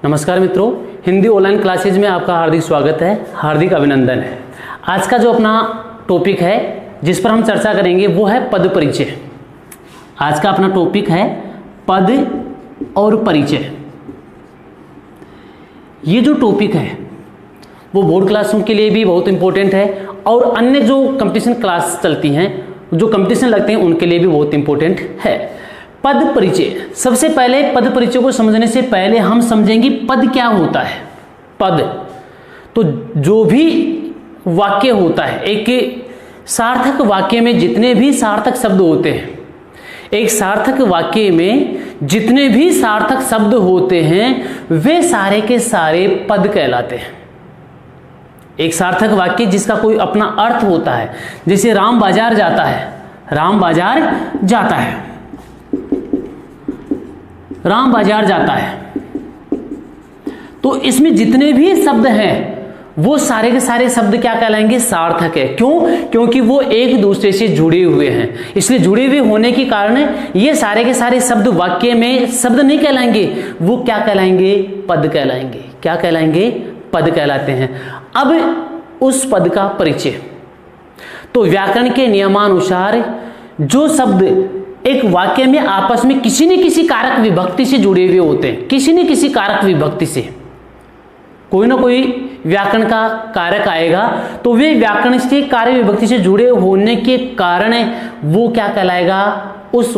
नमस्कार मित्रों, Hindi online classes में आपका हार्दिक स्वागत है, हार्दिक अभिनंदन है। आज का जो अपना टॉपिक है जिस पर हम चर्चा करेंगे वो है पद परिचय। आज का अपना टॉपिक है पद और परिचय। ये जो टॉपिक है वो बोर्ड क्लासों के लिए भी बहुत इंपॉर्टेंट है और अन्य जो कंपटीशन क्लास चलती हैं, जो कंपटीशन लगते हैं, उनके लिए भी बहुत इंपॉर्टेंट है। पद परिचय। सबसे पहले पद परिचय को समझने से पहले हम समझेंगे पद क्या होता है। पद तो जो भी वाक्य होता है, एक सार्थक वाक्य में जितने भी सार्थक शब्द होते हैं, एक सार्थक वाक्य में जितने भी सार्थक शब्द होते हैं वे सारे के सारे पद कहलाते हैं। एक सार्थक वाक्य जिसका कोई अपना अर्थ होता है, जैसे राम बाजार जाता है, राम बाजार जाता है, राम बाजार जाता है, तो इसमें जितने भी शब्द हैं वो सारे के सारे शब्द क्या कहलाएंगे? सार्थक है। क्यों? क्योंकि वो एक दूसरे से जुड़े हुए हैं। इसलिए जुड़े हुए होने के कारण ये सारे के सारे शब्द वाक्य में शब्द नहीं कहलाएंगे, वो क्या कहलाएंगे? पद कहलाएंगे। क्या कहलाएंगे? पद कहलाते हैं। अब उस पद का परिचय, तो व्याकरण के नियमानुसार जो शब्द एक वाक्य में आपस में किसी न किसी कारक विभक्ति से जुड़े हुए होते हैं, किसी न किसी कारक विभक्ति से कोई ना कोई व्याकरण का कारक आएगा, तो वे व्याकरण से कारक विभक्ति से जुड़े होने के कारण वो क्या कहलाएगा? उस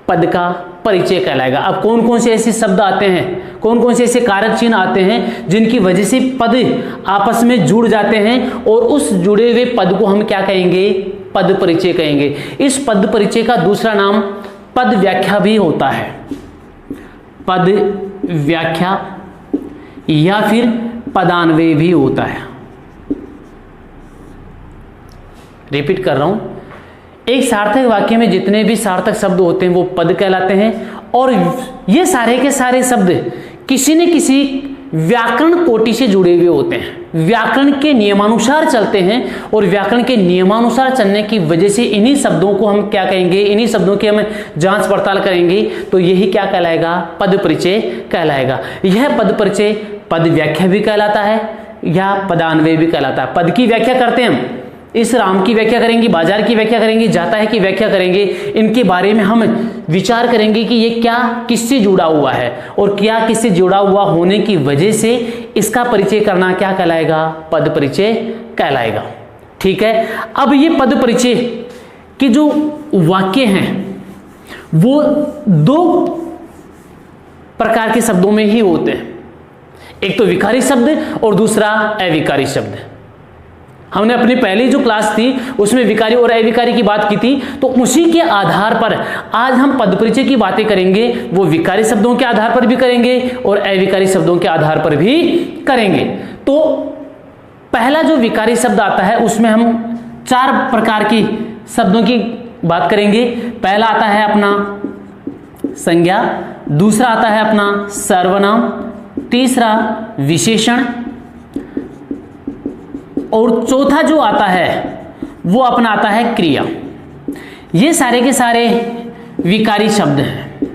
पद का परिचय कहलाएगा। अब कौन कौन से ऐसे शब्द आते हैं, कौन कौन से ऐसे कारक चिन्ह आते हैं जिनकी वजह से पद आपस में जुड़ जाते हैं, और उस जुड़े हुए पद को हम क्या कहेंगे? पद परिचय कहेंगे। इस पद परिचय का दूसरा नाम पद व्याख्या भी होता है। पद व्याख्या या फिर पदान्वय भी होता है। रिपीट कर रहा हूं, एक सार्थक वाक्य में जितने भी सार्थक शब्द होते हैं वो पद कहलाते हैं, और ये सारे के सारे शब्द किसी न किसी व्याकरण कोटि से जुड़े हुए होते हैं, व्याकरण के नियमानुसार चलते हैं, और व्याकरण के नियमानुसार चलने की वजह से इन्हीं शब्दों को हम क्या कहेंगे? इन्हीं शब्दों की हम जांच पड़ताल करेंगे, तो यही क्या कहलाएगा? पद परिचय कहलाएगा। यह पद परिचय पद व्याख्या भी कहलाता है या पदान्वय भी कहलाता है। पद की व्याख्या करते हैं हम, इस राम की व्याख्या करेंगे, बाजार की व्याख्या करेंगे, जाता है की व्याख्या करेंगे, इनके बारे में हम विचार करेंगे कि ये क्या किससे जुड़ा हुआ है, और क्या किससे जुड़ा हुआ होने की वजह से इसका परिचय करना क्या कहलाएगा? पद परिचय कहलाएगा। ठीक है। अब ये पद परिचय के जो वाक्य हैं वो दो प्रकार के शब्दों में ही होते हैं, एक तो विकारी शब्द और दूसरा अविकारी शब्द। हमने अपनी पहली जो क्लास थी उसमें विकारी और अविकारी की बात की थी, तो उसी के आधार पर आज हम पद परिचय की बातें करेंगे। वो विकारी शब्दों के आधार पर भी करेंगे और अविकारी शब्दों के आधार पर भी करेंगे। तो पहला जो विकारी शब्द आता है उसमें हम चार प्रकार की शब्दों की बात करेंगे। पहला आता है अपना संज्ञा, दूसरा आता है अपना सर्वनाम, तीसरा विशेषण, और चौथा जो आता है वो अपना आता है क्रिया। ये सारे के सारे विकारी शब्द हैं।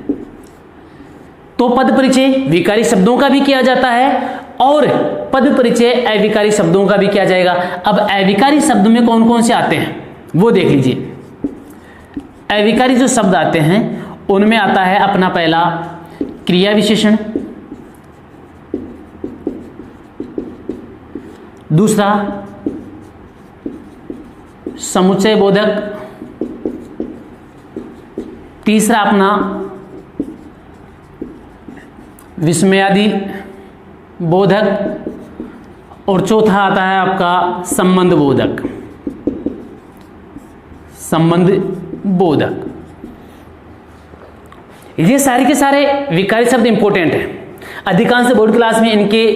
तो पद परिचय विकारी शब्दों का भी किया जाता है और पद परिचय अविकारी शब्दों का भी किया जाएगा। अब अविकारी शब्द में कौन कौन से आते हैं वो देख लीजिए। अविकारी जो शब्द आते हैं उनमें आता है अपना पहला क्रिया विशेषण, दूसरा समुच्चय बोधक, तीसरा अपना विस्मयादि बोधक, और चौथा आता है आपका संबंध बोधक। संबंध बोधक। ये सारे के सारे विकारी शब्द इंपॉर्टेंट हैं। अधिकांश बोर्ड क्लास में इनके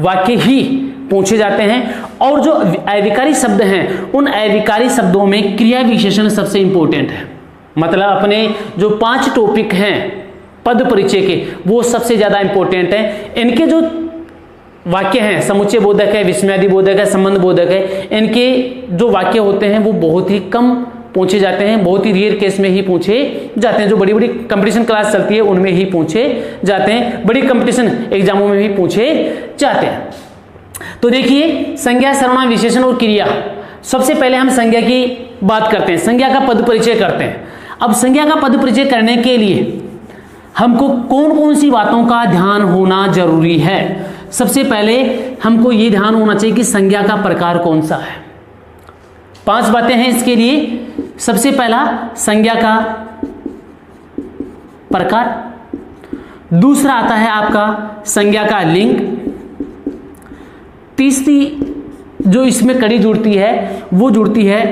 वाक्य ही पूछे जाते हैं, और जो अविकारी शब्द हैं उन अविकारी शब्दों में क्रिया विशेषण सबसे इंपॉर्टेंट है। मतलब अपने जो 5 टॉपिक हैं पद परिचय के वो सबसे ज्यादा इंपॉर्टेंट है। इनके जो वाक्य हैं, समुच्चय बोधक है, विस्मयादि बोधक है, संबंध बोधक है, इनके जो वाक्य होते हैं वो बहुत ही कम पूछे जाते हैं, बहुत ही रेयर केस में ही पूछे जाते हैं। जो बड़ी बड़ी कंपटीशन क्लास चलती है उनमें ही पूछे जाते हैं, बड़ी कंपटीशन एग्जामों में भी पूछे जाते हैं। तो देखिए संज्ञा, सर्वनाम, विशेषण और क्रिया। सबसे पहले हम संज्ञा की बात करते हैं, संज्ञा का पद परिचय करते हैं। अब संज्ञा का पद परिचय करने के लिए हमको कौन कौन सी बातों का ध्यान होना जरूरी है? सबसे पहले हमको ये ध्यान होना चाहिए कि संज्ञा का प्रकार कौन सा है। 5 बातें हैं इसके लिए। सबसे पहला संज्ञा का प्रकार, दूसरा आता है आपका संज्ञा का लिंग, तीसरी जो इसमें कड़ी जुड़ती है वो जुड़ती है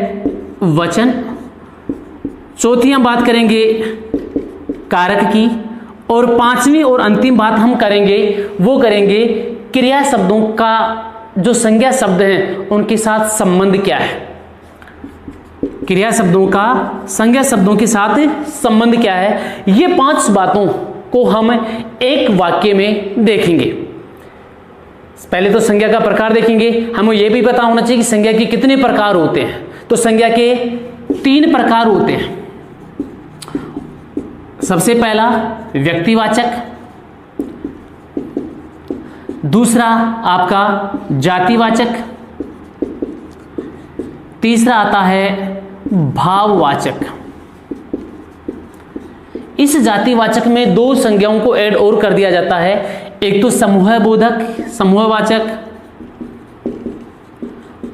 वचन, चौथी हम बात करेंगे कारक की, और 5वीं और अंतिम बात हम करेंगे वो करेंगे क्रिया शब्दों का जो संज्ञा शब्द हैं उनके साथ संबंध क्या है। क्रिया शब्दों का संज्ञा शब्दों के साथ संबंध क्या है, ये 5 बातों को हम एक वाक्य में देखेंगे। पहले तो संज्ञा का प्रकार देखेंगे। हमें यह भी पता होना चाहिए कि संज्ञा के कितने प्रकार होते हैं। तो संज्ञा के 3 प्रकार होते हैं। सबसे पहला व्यक्तिवाचक, दूसरा आपका जातिवाचक, तीसरा आता है भाववाचक। इस जातिवाचक में 2 संज्ञाओं को ऐड और कर दिया जाता है, एक तो समूह बोधक, समूहवाचक,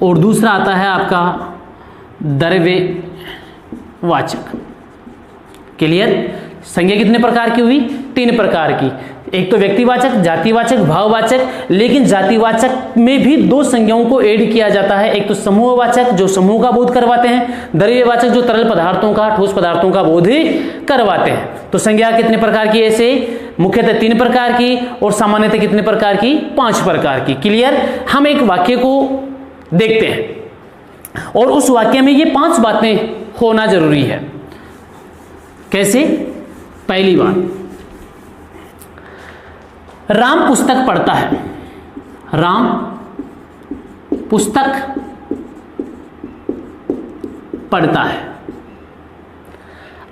और दूसरा आता है आपका द्रव्यवाचक। क्लियर? संज्ञा कितने प्रकार की हुई? 3 प्रकार की। एक तो व्यक्तिवाचक, जातिवाचक, भाववाचक, लेकिन जातिवाचक में भी 2 संज्ञाओं को ऐड किया जाता है, एक तो समूहवाचक जो समूह का बोध करवाते हैं, द्रव्यवाचक जो तरल पदार्थों का, ठोस पदार्थों का बोध करवाते हैं। तो संज्ञा कितने प्रकार की? ऐसे मुख्यतः 3 प्रकार की, और सामान्यतः कितने प्रकार की? 5 प्रकार की। क्लियर? हम एक वाक्य को देखते हैं और उस वाक्य में ये 5 बातें होना जरूरी है। कैसे? पहली बात, राम पुस्तक पढ़ता है। राम पुस्तक पढ़ता है।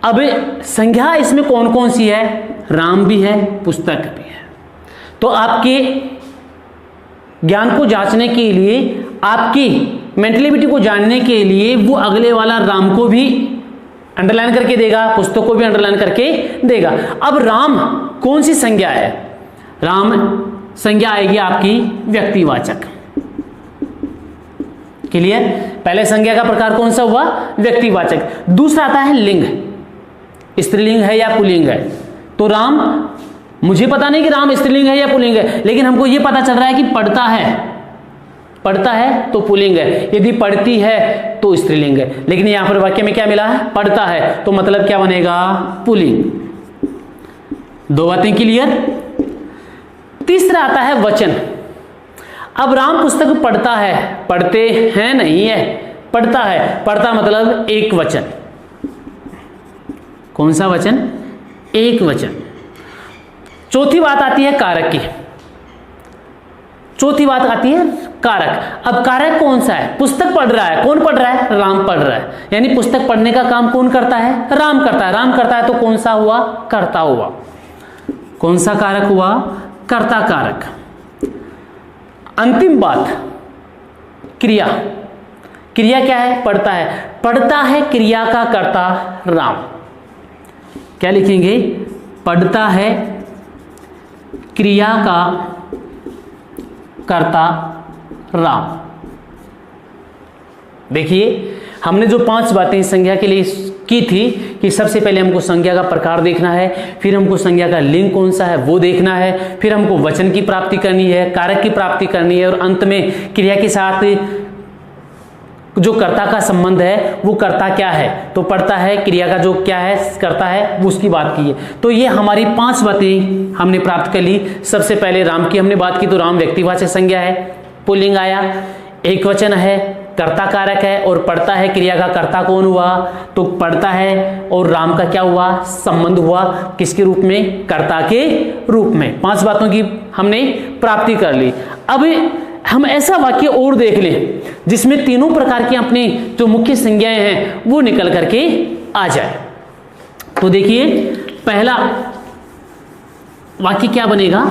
अब संज्ञा इसमें कौन कौन सी है? राम भी है, पुस्तक भी है। तो आपके ज्ञान को जांचने के लिए, आपकी मेंटलिटी को जानने के लिए वो अगले वाला राम को भी अंडरलाइन करके देगा, पुस्तक को भी अंडरलाइन करके देगा। अब राम कौन सी संज्ञा है? राम संज्ञा आएगी आपकी व्यक्तिवाचक। क्लियर? पहले संज्ञा का प्रकार कौन सा हुआ? व्यक्तिवाचक। दूसरा आता है लिंग, स्त्रीलिंग है या पुल्लिंग है। तो राम, मुझे पता नहीं कि राम स्त्रीलिंग है या पुल्लिंग है, लेकिन हमको यह पता चल रहा है कि पढ़ता है। पढ़ता है तो पुल्लिंग है, यदि पढ़ती है तो स्त्रीलिंग है। लेकिन यहां पर वाक्य में क्या मिला है? पढ़ता है, तो मतलब क्या बनेगा? पुल्लिंग। 2 बातें क्लियर? तीसरा आता है वचन। अब राम पुस्तक पढ़ता है, पढ़ते हैं नहीं है, पढ़ता है। पढ़ता मतलब एक वचन। कौन सा वचन? एक वचन। चौथी बात आती है कारक की। चौथी बात आती है कारक। अब कारक कौन सा है? पुस्तक पढ़ रहा है। कौन पढ़ रहा है? राम पढ़ रहा है। यानी पुस्तक पढ़ने का काम कौन करता है? राम करता है। राम करता है तो कौन सा हुआ? कर्ता हुआ। कौन सा कारक हुआ? कर्ता कारक। अंतिम बात क्रिया। क्रिया क्या है? पढ़ता है। पढ़ता है क्रिया का कर्ता राम। क्या लिखेंगे? पढ़ता है क्रिया का कर्ता राम। देखिए हमने जो 5 बातें संज्ञा के लिए की थी कि सबसे पहले हमको संज्ञा का प्रकार देखना है, फिर हमको संज्ञा का लिंग कौन सा है वो देखना है, फिर हमको वचन की प्राप्ति करनी है, कारक की प्राप्ति करनी है, और अंत में क्रिया के साथ जो कर्ता का संबंध है वो कर्ता क्या है। तो पढ़ता है क्रिया का जो क्या है कर्ता है वो उसकी बात की है। तो ये हमारी 5 बातें हमने प्राप्त कर ली। सबसे पहले राम की हमने बात की, तो राम व्यक्तिवाचक संज्ञा है, पुल्लिंग आया, एक वचन है, कर्ता कारक है, और पढ़ता है क्रिया का कर्ता कौन हुआ? तो पढ़ता है और राम का क्या हुआ? संबंध हुआ। किसके रूप में? कर्ता के रूप में। 5 बातों की हमने प्राप्ति कर ली। अब हम ऐसा वाक्य और देख लें जिसमें तीनों प्रकार की अपनी जो मुख्य संज्ञाएं हैं वो निकल करके आ जाए। तो देखिए पहला वाक्य क्या बनेगा,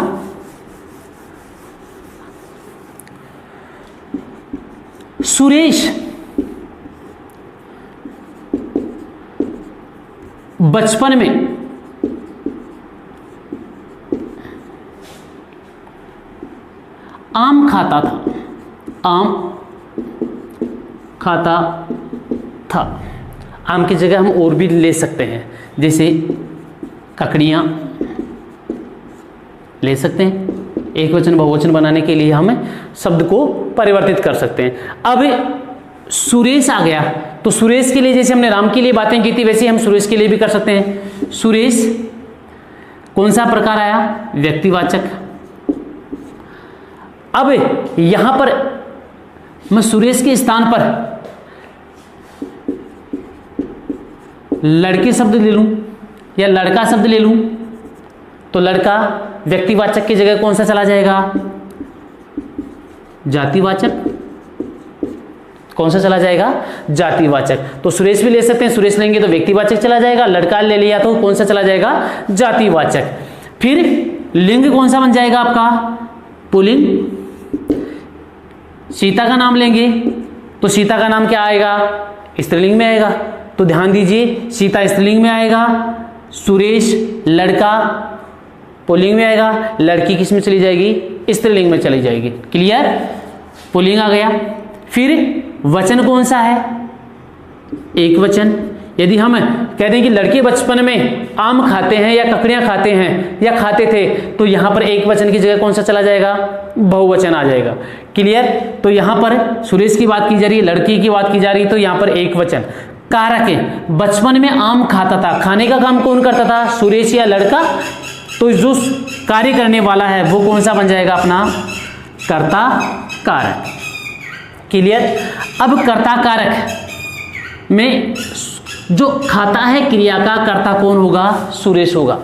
सुरेश बचपन में आम खाता था, आम खाता था। आम की जगह हम और भी ले सकते हैं, जैसे ककड़ियाँ ले सकते हैं। एक वचन बहुवचन बनाने के लिए हम शब्द को परिवर्तित कर सकते हैं। अब सुरेश आ गया तो सुरेश के लिए जैसे हमने राम के लिए बातें की थी वैसे हम सुरेश के लिए भी कर सकते हैं। सुरेश कौन सा प्रकार आया, व्यक्तिवाचक। अब यहां पर मैं सुरेश के स्थान पर लड़के शब्द ले लूं या लड़का शब्द ले लूं तो लड़का व्यक्तिवाचक की जगह कौन सा चला जाएगा, जातिवाचक। कौन सा चला जाएगा, जातिवाचक। तो सुरेश भी ले सकते हैं, सुरेश लेंगे तो व्यक्तिवाचक चला जाएगा, लड़का ले लिया तो कौन सा चला जाएगा, जातिवाचक। फिर लिंग कौन सा बन जाएगा आपका, पुल्लिंग। सीता का नाम लेंगे तो सीता का नाम क्या आएगा, स्त्रीलिंग में आएगा। तो ध्यान दीजिए सीता स्त्रीलिंग में आएगा, सुरेश लड़का पुल्लिंग में आएगा, लड़की किस में चली जाएगी, स्त्रीलिंग में चली जाएगी। क्लियर, पुल्लिंग आ गया। फिर वचन कौन सा है, एक वचन। यदि हम कहते हैं कि लड़के बचपन में आम खाते हैं या ककड़ियां खाते हैं या खाते थे तो यहां पर एक वचन की जगह कौन सा चला जाएगा, बहुवचन आ जाएगा। क्लियर। तो यहां पर सुरेश की बात की जा रही है, लड़की की बात की जा रही है तो यहां पर एक वचन। कारक है, बचपन में आम खाता था, खाने का काम कौन करता था, सुरेश या लड़का। तो जो कार्य करने वाला है वो कौन सा बन जाएगा अपना, कर्ता कारक। क्लियर। अब कर्ता कारक में जो खाता है क्रिया का कर्ता कौन होगा, सुरेश होगा।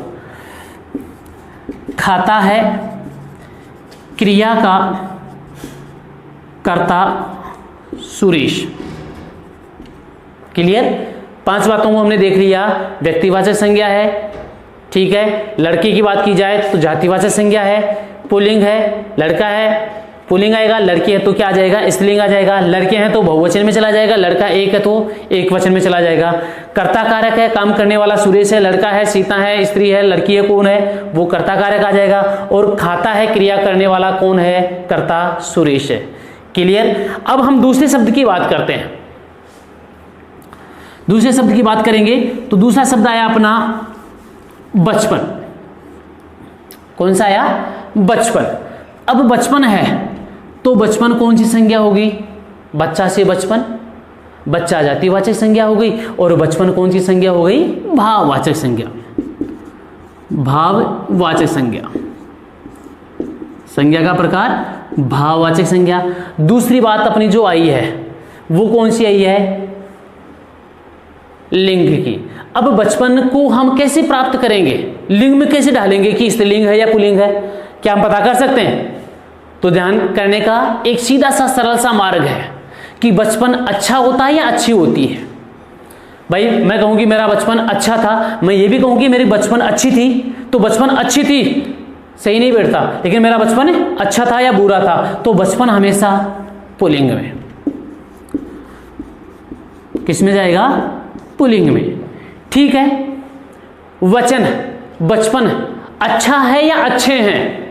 खाता है क्रिया का कर्ता सुरेश। क्लियर। 5 बातों को हमने देख लिया। व्यक्तिवाचक संज्ञा है, ठीक है। लड़के की बात की जाए तो जातिवाचक संज्ञा है, पुल्लिंग है, लड़का है पुल्लिंग आएगा, लड़की है तो क्या आ जाएगा, स्त्रीलिंग आ जाएगा। लड़के हैं तो बहुवचन में चला जाएगा, लड़का एक है तो एक वचन में चला जाएगा। कर्ता कारक है, काम करने वाला सुरेश है, लड़का है, सीता है, स्त्री है, लड़की है, कौन है, वो कर्ता कारक आ जाएगा। और खाता है क्रिया करने वाला कौन है, कर्ता सुरेश है। क्लियर। अब हम दूसरे शब्द की बात करते हैं। दूसरे शब्द की बात करेंगे तो दूसरा शब्द आया अपना बचपन। कौन सा आया, बचपन। अब बचपन है तो बचपन कौन सी संज्ञा होगी, बच्चा से बचपन, बच्चा जातिवाचक संज्ञा हो गई। और बचपन कौन सी संज्ञा हो गई, भाववाचक संज्ञा, भाववाचक संज्ञा। संज्ञा का प्रकार भाववाचक संज्ञा। दूसरी बात अपनी जो आई है वो कौन सी आई है, लिंग की। अब बचपन को हम कैसे प्राप्त करेंगे, लिंग में कैसे डालेंगे कि स्त्रीलिंग है या पुल्लिंग है, क्या हम पता कर सकते हैं। तो ध्यान करने का एक सीधा सा सरल सा मार्ग है कि बचपन अच्छा होता है या अच्छी होती है। भाई मैं कहूं कि मेरा बचपन अच्छा था, मैं ये भी कहूं कि मेरी बचपन अच्छी थी, तो बचपन अच्छी थी सही नहीं बैठता, लेकिन मेरा बचपन अच्छा था या बुरा था, तो बचपन हमेशा पुल्लिंग में, किस में जाएगा, पुल्लिंग में। ठीक है। वचन, बचपन अच्छा है या अच्छे हैं,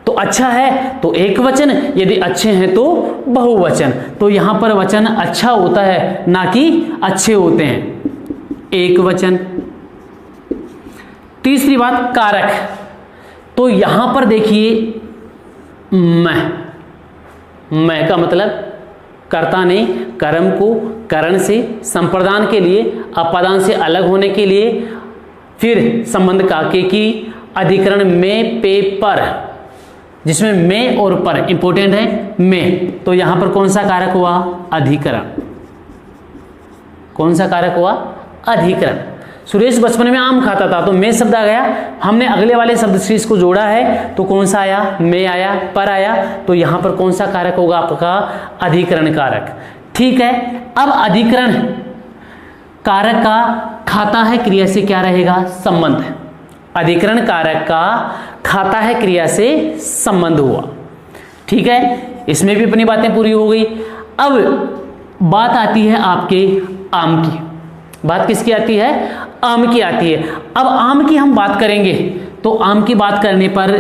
तो अच्छा है तो एक वचन, यदि अच्छे हैं तो बहुवचन। तो यहां पर वचन अच्छा होता है ना कि अच्छे होते हैं, एक वचन। तीसरी बात कारक, तो यहां पर देखिए मैं का मतलब कर्ता ने कर्म को करण से संप्रदान के लिए, अपादान से अलग होने के लिए, फिर संबंध काके की अधिकरण में पे पर, जिसमें में और पर इंपॉर्टेंट है में, तो यहां पर कौन सा कारक हुआ, अधिकरण। कौन सा कारक हुआ, अधिकरण। सुरेश बचपन में आम खाता था, तो में शब्द आ गया। हमने अगले वाले शब्द से इसको जोड़ा है, तो कौन सा आया? में आया, पर आया। तो यहां पर कौन सा कारक होगा आपका? अधिकरण कारक। ठीक है, अब अधिकरण कारक का खाता है क्रिया से क्या रहेगा? संबंध। अधिकरण कारक का खाता है क्रिया से संबंध हुआ। ठीक है, इसमें भी अपनी बातें पूरी हो गई। अब बात आती है आपके आम की। बात किसकी आती है? आम की आती है। अब आम की हम बात करेंगे, तो आम की बात करने पर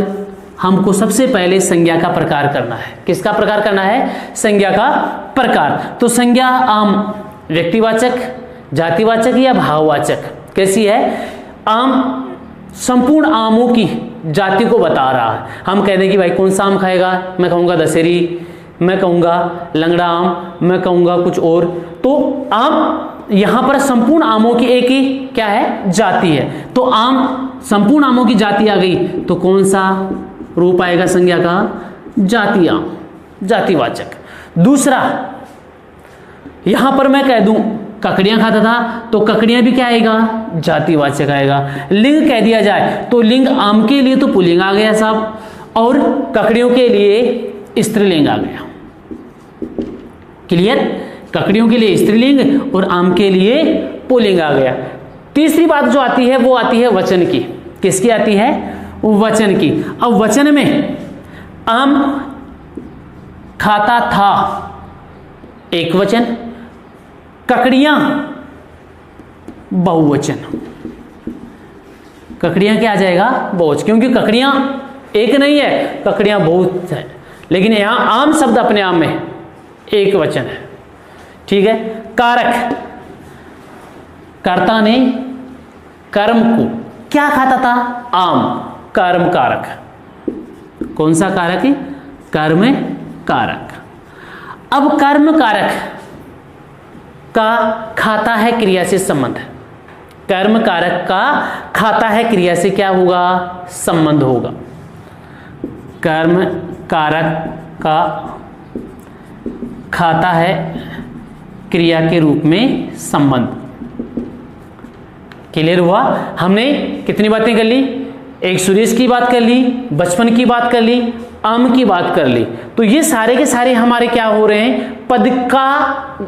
हमको सबसे पहले संज्ञा का प्रकार करना है। किसका प्रकार करना है? संज्ञा का प्रकार। तो संज्ञा आम व्यक्तिवाचक, जातिवाचक या भाववाचक कैसी है? आम संपूर्ण आमों की जाति को बता रहा है। हम कह दें कि भाई कौन सा आम खाएगा? मैं कहूंगा दशहरी, मैं कहूंगा लंगड़ा आम, मैं कहूंगा कुछ और। तो आम यहां पर संपूर्ण आमों की एक ही क्या है? जाति है। तो आम संपूर्ण आमों की जाति आ गई, तो कौन सा रूप आएगा संज्ञा का? जाति आम, जातिवाचक। दूसरा, यहां पर मैं कह दूं ककड़ियां खाता था, तो ककड़ियां भी क्या आएगा? जातिवाचक आएगा। लिंग कह दिया जाए तो लिंग आम के लिए तो पुल्लिंग आ गया साहब, और ककड़ियों के लिए स्त्रीलिंग आ गया। क्लियर? ककड़ियों के लिए स्त्रीलिंग और आम के लिए पुल्लिंग आ गया। तीसरी बात जो आती है वो आती है वचन की। किसकी आती है? वचन की। अब वचन में आम खाता था एक वचन, ककड़ियां बहुवचन। ककड़ियां क्या आ जाएगा? बहुवचन, क्योंकि ककड़ियां एक नहीं है, ककड़ियां बहुत है। लेकिन यहां आम शब्द अपने आप में एक वचन है। ठीक है। कारक, कर्ता ने कर्म को क्या खाता था? आम, कर्म कारक। कौन सा कारक है? कर्म कारक। अब कर्म कारक का खाता है क्रिया से संबंध। कर्म कारक का खाता है क्रिया से क्या होगा? संबंध होगा। कर्म कारक का खाता है क्रिया के रूप में संबंध। क्लियर हुआ? हमने कितनी बातें कर ली? एक सुरेश की बात कर ली, बचपन की बात कर ली, आम की बात कर ली। तो ये सारे के सारे हमारे क्या हो रहे हैं? पद का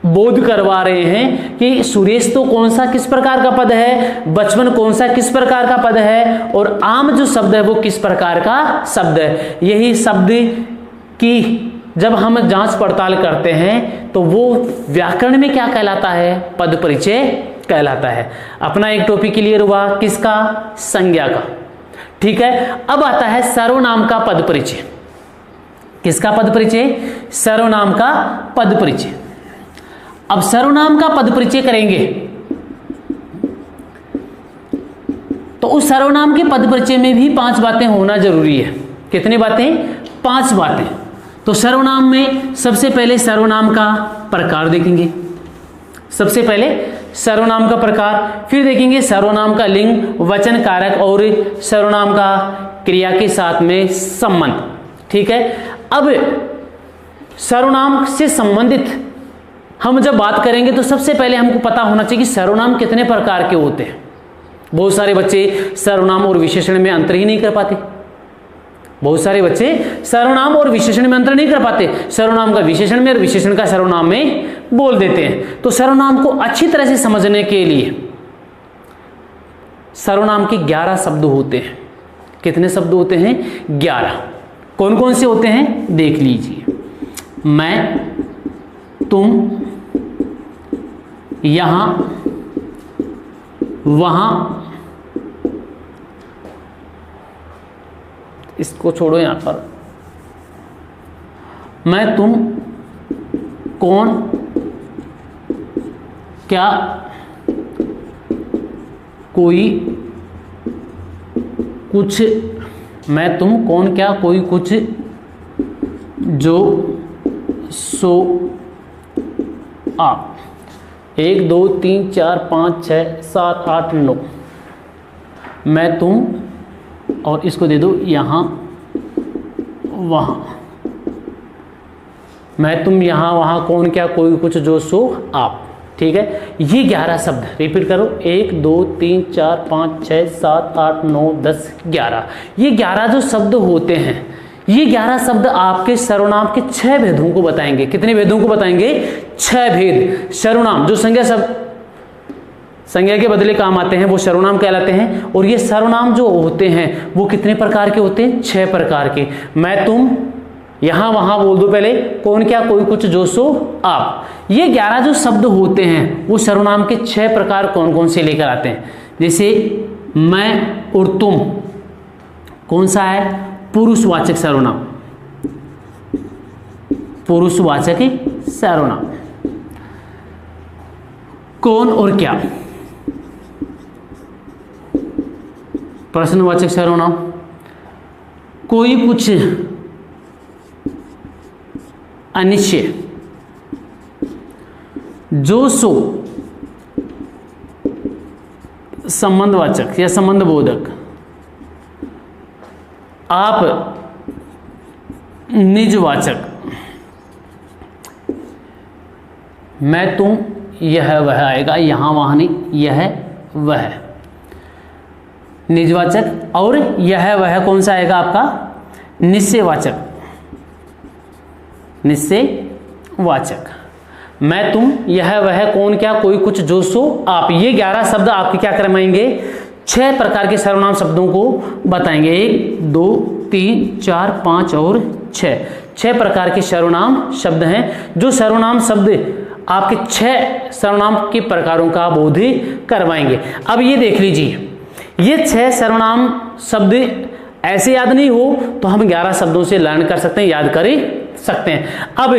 बोध करवा रहे हैं कि सुरेश तो कौन सा किस प्रकार का पद है, बचपन कौन सा किस प्रकार का पद है, और आम जो शब्द है वो किस प्रकार का शब्द है। यही शब्द की जब हम जांच पड़ताल करते हैं तो वो व्याकरण में क्या कहलाता है? पद परिचय कहलाता है। अपना एक टॉपिक क्लियर हुआ, किसका? संज्ञा का। ठीक है। अब आता है सर्वनाम का पद परिचय। किसका पद परिचय? सर्वनाम का पद परिचय। अब सर्वनाम का पद परिचय करेंगे तो उस सर्वनाम के पद परिचय में भी 5 बातें होना जरूरी है। कितनी बातें? 5 बातें। तो सर्वनाम में सबसे पहले सर्वनाम का प्रकार देखेंगे। सबसे पहले सर्वनाम का प्रकार, फिर देखेंगे सर्वनाम का लिंग, वचन कारक और सर्वनाम का क्रिया के साथ में संबंध। ठीक है। अब सर्वनाम से संबंधित हम जब बात करेंगे तो सबसे पहले हमको पता होना चाहिए कि सर्वनाम कितने प्रकार के होते हैं। बहुत सारे बच्चे सर्वनाम और विशेषण में अंतर ही नहीं कर पाते। बहुत सारे बच्चे सर्वनाम और विशेषण में अंतर नहीं कर पाते। सर्वनाम का विशेषण में और विशेषण का सर्वनाम में बोल देते हैं। तो सर्वनाम को अच्छी तरह से समझने के लिए सर्वनाम के 11 शब्द होते हैं। कितने शब्द होते हैं? 11। कौन कौन से होते हैं देख लीजिए। मैं, तुम, यहां, वहां, इसको छोड़ो यहां पर, मैं, तुम, कौन, क्या, कोई, कुछ, मैं, तुम, कौन, क्या, कोई, कुछ, जो, सो, आप। 1 2 3 4 5 6 7 8 9। मैं, तुम, और इसको दे दो यहां, वहां। मैं, तुम, यहां, वहां, कौन, क्या, कोई, कुछ, जो, सो, आप। ठीक है, ये 11 शब्द रिपीट करो, 1 2 3 4 5 6 7 8 9 10 11, ये 11 जो शब्द होते हैं, ये 11 शब्द आपके सर्वनाम के 6 भेदों को बताएंगे। कितने भेदों को बताएंगे? 6 भेद। सर्वनाम जो संज्ञा शब्द संज्ञा के बदले काम आते हैं वो सर्वनाम कहलाते हैं, और ये सर्वनाम जो होते हैं वो कितने प्रकार के होते हैं? 6 प्रकार के। मैं, तुम, यहां वहां बोल दो पहले, कौन, क्या, कोई, कुछ, जो, सो, आप। ये 11 जो शब्द होते हैं वो सर्वनाम के 6 प्रकार कौन कौन से लेकर आते हैं? जैसे मैं और तुम कौन सा है? पुरुषवाचक सर्वनाम, पुरुषवाचक सर्वनाम। कौन और क्या प्रश्नवाचक सर्वनाम। कोई, कुछ, अनिश्चय, जो, सो संबंधवाचक या संबंध बोधक। आप निजवाचक। मैं, तुम, यह वह आएगा, यहां वहां नहीं, यह वह निजवाचक। और यह वह कौन सा आएगा आपका? निश्चयवाचक, निश्चयवाचक। मैं, तुम, यह वह, कौन, क्या, कोई, कुछ, जो, सो, आप। ये 11 शब्द आपके क्या करवाएंगे? 6 प्रकार के सर्वनाम शब्दों को बताएंगे। 1 2 3 4 5 और 6 प्रकार के सर्वनाम शब्द हैं, जो सर्वनाम शब्द आपके 6 सर्वनाम के प्रकारों का बोध करवाएंगे। अब ये देख लीजिए, ये 6 सर्वनाम शब्द ऐसे याद नहीं हो तो हम 11 शब्दों से लर्न कर सकते हैं, याद कर सकते हैं। अब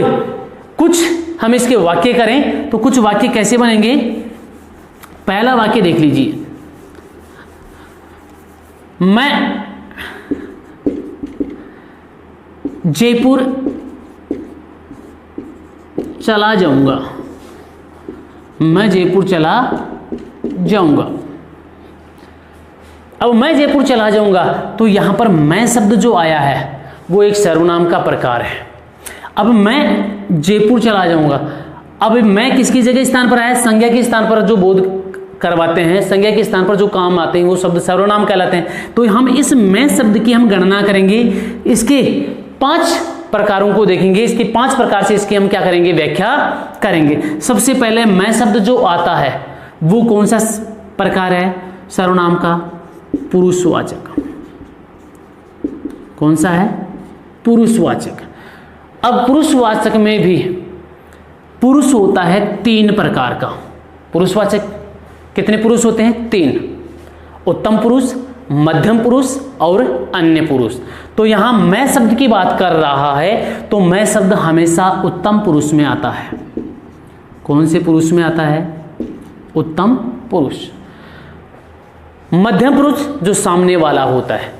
कुछ हम इसके वाक्य करें तो कुछ वाक्य कैसे बनेंगे? पहला वाक्य देख लीजिए, मैं जयपुर चला जाऊंगा। मैं जयपुर चला जाऊंगा। अब मैं जयपुर चला जाऊंगा तो यहां पर मैं शब्द जो आया है वो एक सर्वनाम का प्रकार है। अब मैं जयपुर चला जाऊंगा, अब मैं किसकी जगह स्थान पर आया? संज्ञा के स्थान पर जो बोध करवाते हैं, संज्ञा के स्थान पर जो काम आते हैं वो शब्द सर्वनाम कहलाते हैं। तो हम इस मैं शब्द की हम गणना करेंगे, इसके 5 प्रकारों को देखेंगे, इसके 5 प्रकार से इसकी हम क्या करेंगे? व्याख्या करेंगे। सबसे पहले मैं शब्द जो आता है वो कौन सा प्रकार है सर्वनाम का? पुरुषवाचक। कौन सा है? पुरुषवाचक। अब पुरुषवाचक में भी पुरुष होता है 3 प्रकार का। पुरुषवाचक कितने पुरुष होते हैं? 3। उत्तम पुरुष, मध्यम पुरुष और अन्य पुरुष। तो यहां मैं शब्द की बात कर रहा है तो मैं शब्द हमेशा उत्तम पुरुष में आता है। कौन से पुरुष में आता है? उत्तम पुरुष। मध्यम पुरुष जो सामने वाला होता है,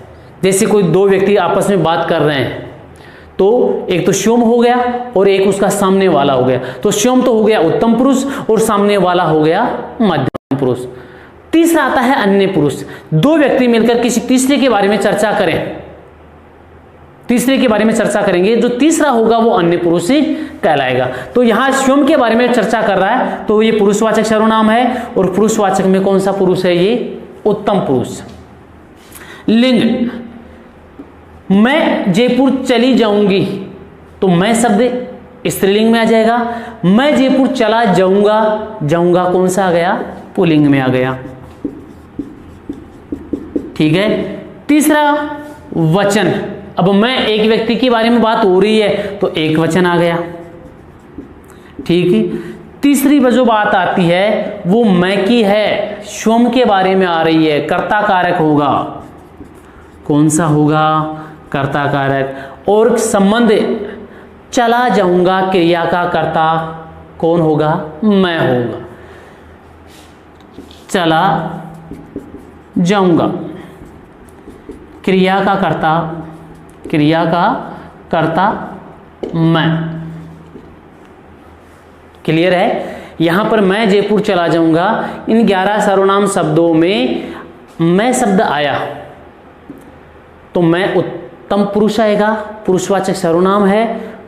जैसे कोई 2 व्यक्ति आपस में बात कर रहे हैं तो एक तो श्योम हो गया और एक उसका सामने वाला हो गया, तो श्योम तो हो गया उत्तम पुरुष और सामने वाला हो गया मध्यम पुरुष। तीसरा आता है अन्य पुरुष। 2 व्यक्ति मिलकर किसी तीसरे के बारे में चर्चा करें, तीसरे के बारे में चर्चा करेंगे, जो तीसरा होगा वो अन्य पुरुष कहलाएगा। तो यहां श्योम के बारे में चर्चा कर रहा है तो ये पुरुषवाचक सर्वनाम है, और पुरुषवाचक में कौन सा पुरुष है? ये उत्तम पुरुष। लिंग, मैं जयपुर चली जाऊंगी तो मैं शब्द स्त्रीलिंग में आ जाएगा। मैं जयपुर चला जाऊंगा, जाऊंगा कौन सा आ गया? पुल्लिंग में आ गया। ठीक है। तीसरा वचन, अब मैं एक व्यक्ति के बारे में बात हो रही है तो एक वचन आ गया। ठीक है। तीसरी जो बात आती है वो मैं की है, श्वम के बारे में आ रही है, कर्ता कारक होगा। कौन सा होगा? कर्ता कारक। और संबंध चला जाऊंगा, क्रिया का कर्ता कौन होगा? मैं होगा। चला जाऊंगा, क्रिया का कर्ता, क्रिया का कर्ता मैं। क्लियर है? यहां पर मैं जयपुर चला जाऊंगा, इन 11 सर्वनाम शब्दों में मैं शब्द आया तो मैं उत्तम पुरुष आएगा, पुरुषवाचक सर्वनाम है,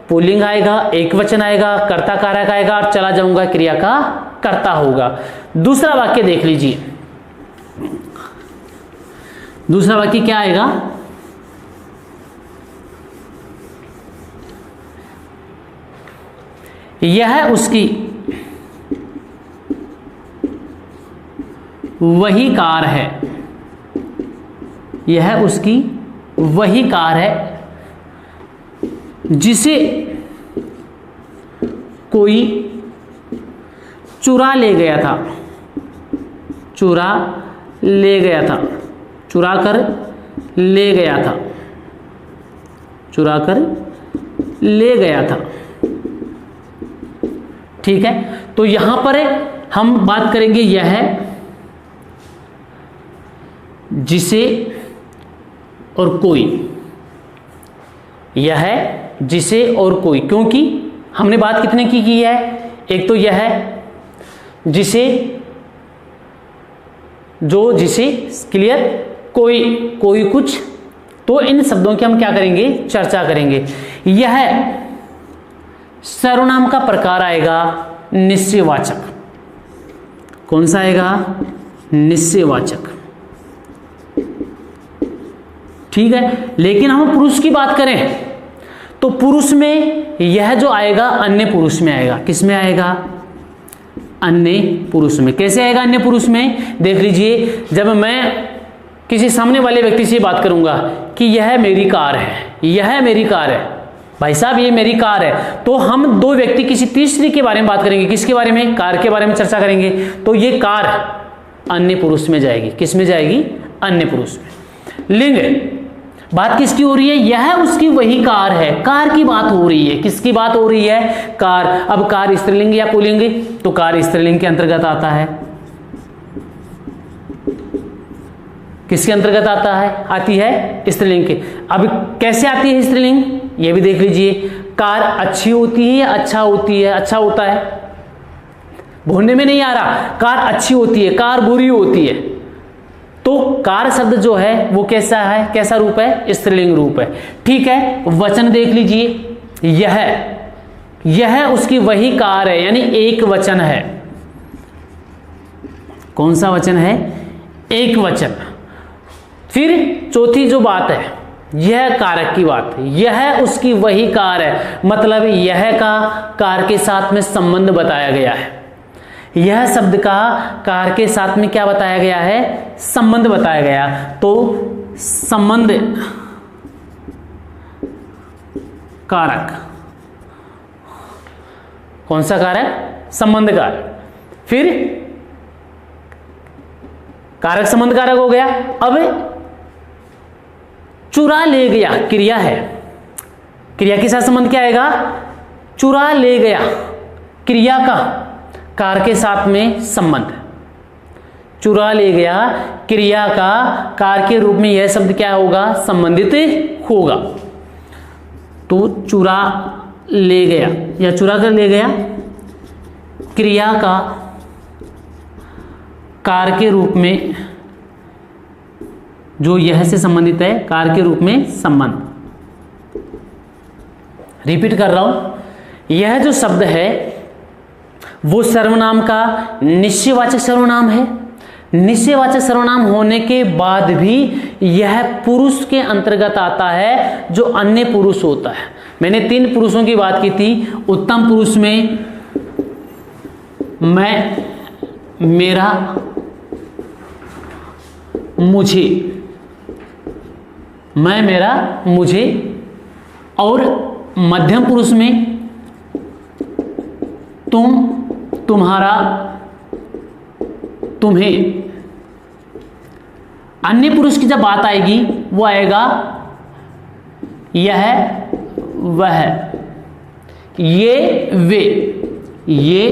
पुल्लिंग आएगा, एक वचन आएगा, कर्ता कारक आएगा, और चला जाऊंगा क्रिया का करता होगा। दूसरा वाक्य देख लीजिए, दूसरा वाक्य क्या आएगा, यह उसकी वही कार है, यह उसकी वही कार है जिसे कोई चुरा ले गया था, चुरा ले गया था, चुरा कर ले गया था, चुरा कर ले गया था। ठीक है, तो यहां पर हम बात करेंगे यह जिसे और कोई, यह जिसे और कोई, क्योंकि हमने बात कितने की है, एक तो यह जिसे, जो जिसे, क्लियर, कोई, कोई कुछ, तो इन शब्दों की हम क्या करेंगे, चर्चा करेंगे। यह सर्वनाम का प्रकार आएगा निश्चयवाचक। कौन सा आएगा, निश्चयवाचक। ठीक है, लेकिन हम पुरुष की बात करें तो पुरुष में यह जो आएगा अन्य पुरुष में आएगा। किस में आएगा, अन्य पुरुष में। कैसे आएगा अन्य पुरुष में, देख लीजिए, जब मैं किसी सामने वाले व्यक्ति से बात करूंगा कि यह मेरी कार है, यह मेरी कार है, भाई साहब ये मेरी कार है, तो हम दो व्यक्ति किसी तीसरी के बारे में बात करेंगे। किसके बारे में, कार के बारे में चर्चा करेंगे, तो ये कार अन्य पुरुष में जाएगी। किस में जाएगी, अन्य पुरुष में। लिंग, बात किसकी हो रही है, यह उसकी वही कार है, कार की बात हो रही है। किसकी बात हो रही है, कार। अब कार स्त्रीलिंग या पुल्लिंग, तो कार स्त्रीलिंग के अंतर्गत आता है। किसके अंतर्गत आता है, आती है स्त्रीलिंग के। अब कैसे आती है स्त्रीलिंग, ये भी देख लीजिए। कार अच्छी होती है या अच्छा होती है, अच्छा होता है, भूलने में नहीं आ रहा, कार अच्छी होती है, कार बुरी होती है, तो कार शब्द जो है वो कैसा है, कैसा रूप है, स्त्रीलिंग रूप है। ठीक है, वचन देख लीजिए, यह उसकी वही कार है, यानी एक वचन है। कौन सा वचन है, एक वचन। फिर चौथी जो बात है, यह कारक की बात है, यह उसकी वही कार है, मतलब यह का कार के साथ में संबंध बताया गया है। यह शब्द का कार के साथ में क्या बताया गया है, संबंध बताया गया। तो संबंध कारक, कौन सा कारक, संबंध कारक। फिर कारक संबंध कारक हो गया। अब चुरा ले गया क्रिया है, क्रिया के साथ संबंध क्या आएगा, चुरा ले गया, क्रिया का कार के साथ में संबंध। चुरा ले गया क्रिया का कार के रूप में यह शब्द क्या होगा, संबंधित होगा। तो चुरा ले गया या चुरा कर ले गया, क्रिया का कार के रूप में जो यह से संबंधित है, कार के रूप में संबंध। रिपीट कर रहा हूं, यह जो शब्द है वो सर्वनाम का निश्चयवाचक सर्वनाम है। निश्चयवाचक सर्वनाम होने के बाद भी यह पुरुष के अंतर्गत आता है जो अन्य पुरुष होता है। मैंने 3 पुरुषों की बात की थी। उत्तम पुरुष में मैं, मेरा, मुझे, मैं, मेरा, मुझे, और मध्यम पुरुष में तुम, तुम्हारा, तुम्हें। अन्य पुरुष की जब बात आएगी वो आएगा यह, वह, ये, वे, ये,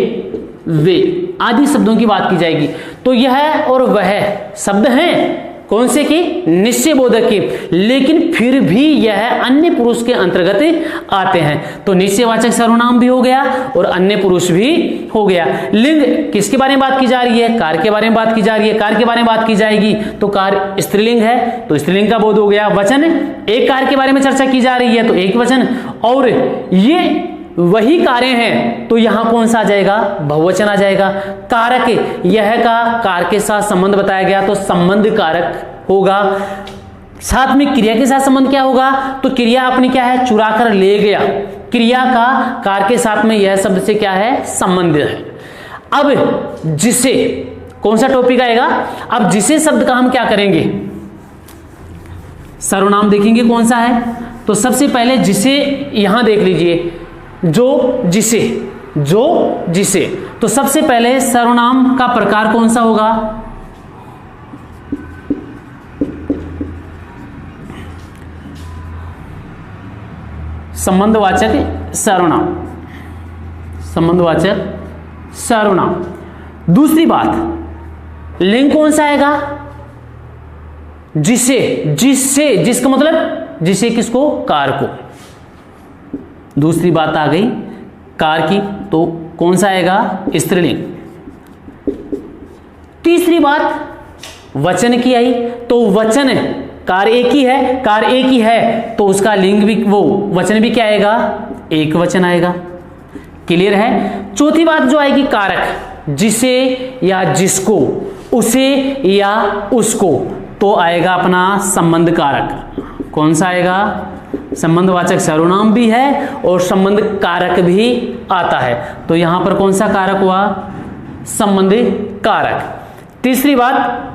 वे आदि शब्दों की बात की जाएगी। तो यह और वह शब्द हैं कौन से की, निश्चय बोधक के, लेकिन फिर भी यह अन्य पुरुष के अंतर्गत आते हैं। तो निश्चयवाचक सर्वनाम भी हो गया और अन्य पुरुष भी हो गया। लिंग किसके बारे में बात की जा रही है, कार के बारे में बात की जा रही है। कार के बारे में बात की जाएगी तो कार स्त्रीलिंग है, तो स्त्रीलिंग का बोध हो गया। वचन, एक कार के बारे में चर्चा की जा रही है तो एक वचन, और ये वही कार्य हैं तो यहां कौन सा आ जाएगा, बहुवचन आ जाएगा। कारक यह का कार के साथ संबंध बताया गया तो संबंध कारक होगा। साथ में क्रिया के साथ संबंध क्या होगा, तो क्रिया अपनी क्या है, चुरा कर ले गया। क्रिया का कार के साथ में यह शब्द से क्या है, संबंध है। अब जिसे, कौन सा टॉपिक आएगा, अब जिसे शब्द का हम क्या करेंगे, सर्वनाम देखेंगे कौन सा है। तो सबसे पहले जिसे यहां देख लीजिए, जो जिसे, जो जिसे, तो सबसे पहले सर्वनाम का प्रकार कौन सा होगा, संबंधवाचक सर्वनाम, संबंधवाचक सर्वनाम। दूसरी बात, लिंग कौन सा आएगा, जिसे, जिससे, जिसका मतलब जिसे किसको, कार को। दूसरी बात आ गई कार की, तो कौन सा आएगा, स्त्रीलिंग। तीसरी बात वचन की आई, तो वचन कार एक ही है, कार एक ही है तो उसका लिंग भी, वो वचन भी क्या आएगा, एक वचन आएगा। क्लियर है। चौथी बात जो आएगी कारक, जिसे या जिसको, उसे या उसको, तो आएगा अपना संबंध कारक। कौन सा आएगा, संबंधवाचक सर्वनाम भी है और संबंध कारक भी आता है। तो यहां पर कौन सा कारक हुआ, संबंध कारक। तीसरी बात,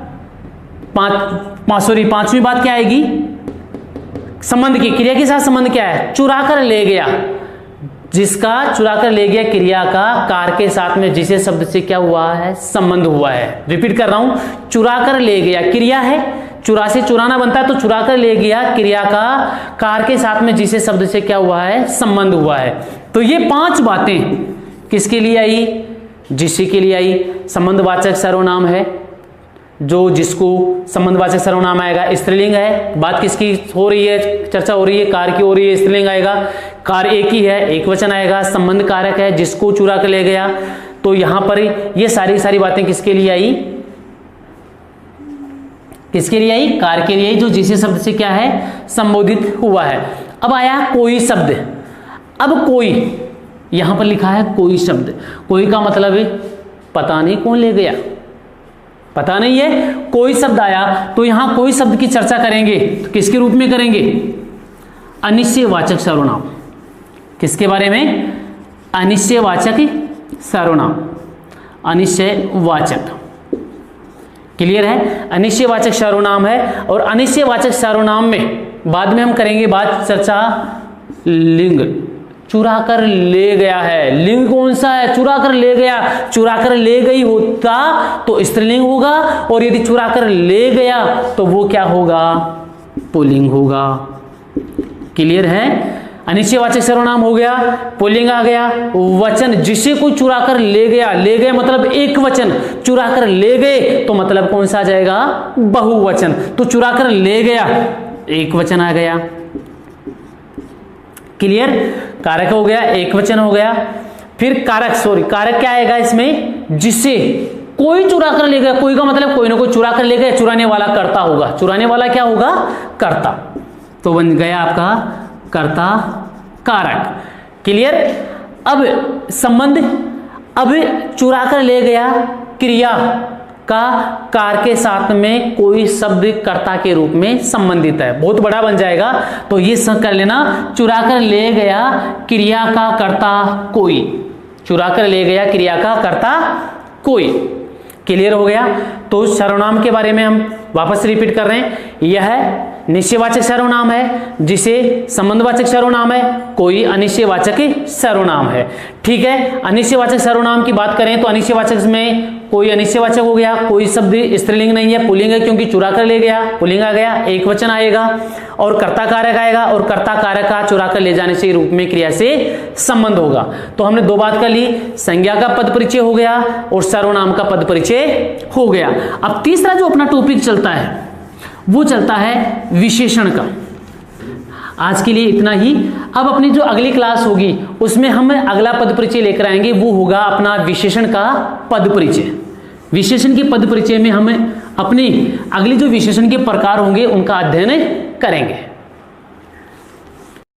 पांचवी बात क्या आएगी, संबंध की, क्रिया के साथ संबंध क्या है, चुरा कर ले गया। जिसका चुरा कर ले गया क्रिया का कार के साथ में जिसे शब्द से क्या हुआ है, संबंध हुआ है। रिपीट कर रहा हूं, चुरा कर ले गया क्रिया है, चुरा से चुराना बनता है, तो चुरा कर ले गया क्रिया का कार के साथ में जिसे शब्द से क्या हुआ है, संबंध हुआ है। तो ये 5 बातें किसके लिए आई, जिसे के लिए आई। संबंधवाचक सर्वनाम है, जो जिसको संबंधवाचक सर्वनाम आएगा, स्त्रीलिंग है। बात किसकी हो रही है, चर्चा हो रही है, कार की हो रही है, स्त्रीलिंग आएगा। कार एक ही है, एक वचन आएगा। संबंध कारक है, जिसको चुरा कर ले गया। तो यहां पर ये सारी बातें किसके लिए आई, किसके लिए आई, कार के लिए आई, जो जिसे शब्द से क्या है, संबोधित हुआ है। अब आया कोई शब्द। अब कोई, यहां पर लिखा है कोई शब्द। कोई का मतलब है पता नहीं कौन ले गया, पता नहीं है, कोई शब्द आया। तो यहां कोई शब्द की चर्चा करेंगे तो किसके रूप में करेंगे, अनिश्चयवाचक सर्वनाम। किसके बारे में, अनिश्चयवाचक सर्वनाम, अनिश्चयवाचक। क्लियर है, अनिश्चयवाचक सर्वनाम है। और अनिश्चयवाचक सर्वनाम में बाद में हम करेंगे बात, चर्चा लिंग। चुरा कर ले गया है, लिंग कौन सा है, चुरा कर ले गया। चुरा कर ले गई होता तो स्त्रीलिंग होगा, और यदि चुरा कर ले गया तो वो क्या होगा, पुल्लिंग होगा। क्लियर है, अनिश्चयवाचक सर्वनाम हो गया, पुल्लिंग आ गया। वचन, जिसे कोई चुरा कर ले गया, ले गए मतलब एक वचन, चुरा कर ले गए तो मतलब कौन सा आ जाएगा, बहुवचन। तो चुरा कर ले गया, एक वचन आ गया। क्लियर, कारक हो गया, एक वचन हो गया। फिर कारक, कारक क्या आएगा इसमें, जिसे कोई चुरा कर ले गया। कोई का मतलब कोई ना कोई चुरा कर ले गया, चुराने वाला कर्ता होगा। चुराने वाला क्या होगा, कर्ता। तो बन गया आपका कर्ता कारक। क्लियर। अब संबंध, अब चुरा कर ले गया क्रिया का कार के साथ में कोई शब्द कर्ता के रूप में संबंधित है, बहुत बड़ा बन जाएगा। तो ये कर लेना, चुरा कर ले गया क्रिया का कर्ता कोई, चुरा कर ले गया क्रिया का कर्ता कोई। क्लियर हो गया। तो सर्वनाम के बारे में हम वापस रिपीट कर रहे हैं, यह निश्चयवाचक सर्वनाम है, जिसे संबंधवाचक सर्वनाम है, कोई अनिश्चयवाचक सर्वनाम है। ठीक है, अनिश्चयवाचक सर्वनाम की बात करें तो अनिश्चयवाचक में कोई अनिश्चयवाचक हो गया, कोई शब्द स्त्रीलिंग नहीं है, पुल्लिंग है, क्योंकि चुरा कर ले गया, पुल्लिंग आ गया, एक वचन आएगा, और कर्ता कारक आएगा, और कर्ता कारक का चुरा कर ले जाने से रूप में क्रिया से संबंध होगा। तो हमने 2 बात कर ली, संज्ञा का पद परिचय हो गया और सर्वनाम का पद परिचय हो गया। अब तीसरा जो अपना टॉपिक चलता है वो चलता है विशेषण का। आज के लिए इतना ही। अब अपनी जो अगली क्लास होगी उसमें हम अगला पद परिचय लेकर आएंगे, वो होगा अपना विशेषण का पद परिचय। विशेषण के पद परिचय में हम अपनी अगली जो विशेषण के प्रकार होंगे उनका अध्ययन करेंगे।